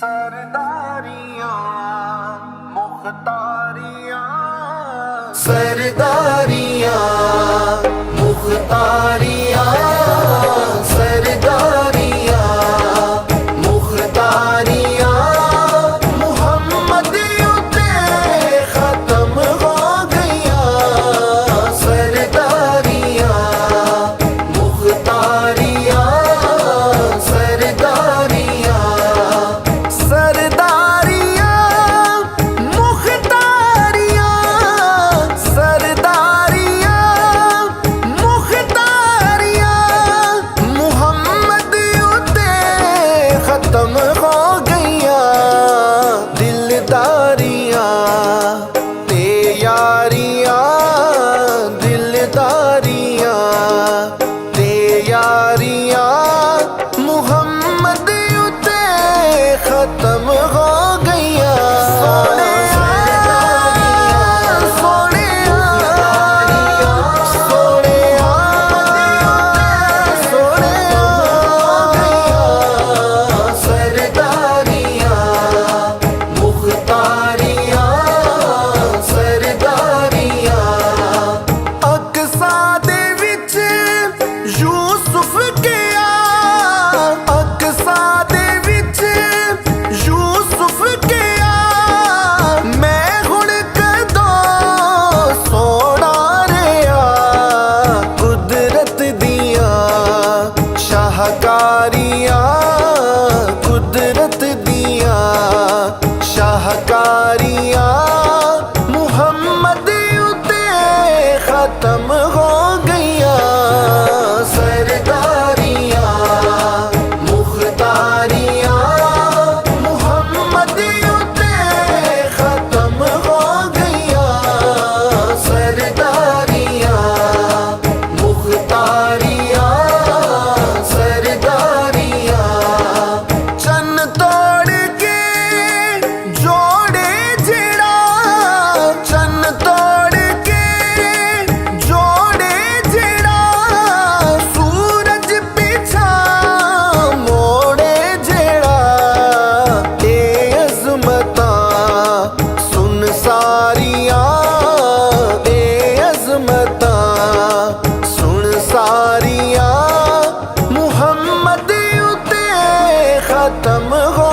سرداریاں مختاریاں سرداریاں مختاریاں سرداریاں مختاریاں محمد تے ختم ہو گئیاں سرداریاں مختاریاں سرداریاں سرداریاں مختاریاں سرداریاں مختاریاں محمد تے ختم ہو گئیاں دلداریاں تے یاریاں دلداریاں تے یاریاں محمد تے ختم ہو گئیاں سونیاں سونیاں سونیاں سرداریاں مختاریاں سرداریاں اقصا دے وچ یوسف گیا اقصا دے وچ یوسف گیا میں ہن کدوں سونا رہیا قدرت دیاں شاہکاریاں قدرت دیاں شاہکاریاں محمد تے ختم ہو گئیاں سرداریاں مختاریاں محمد تے ختم ہو گئیاں سرداریاں مختاریاں سرداریاں چن توڑ کے جوڑے جڑا چن توڑ کے جوڑے جڑا سورج پیچھا موڑے جڑا اے عظمتاں سن ساریاں اے عظمتاں سن ساریاں محمد تے ختم ہو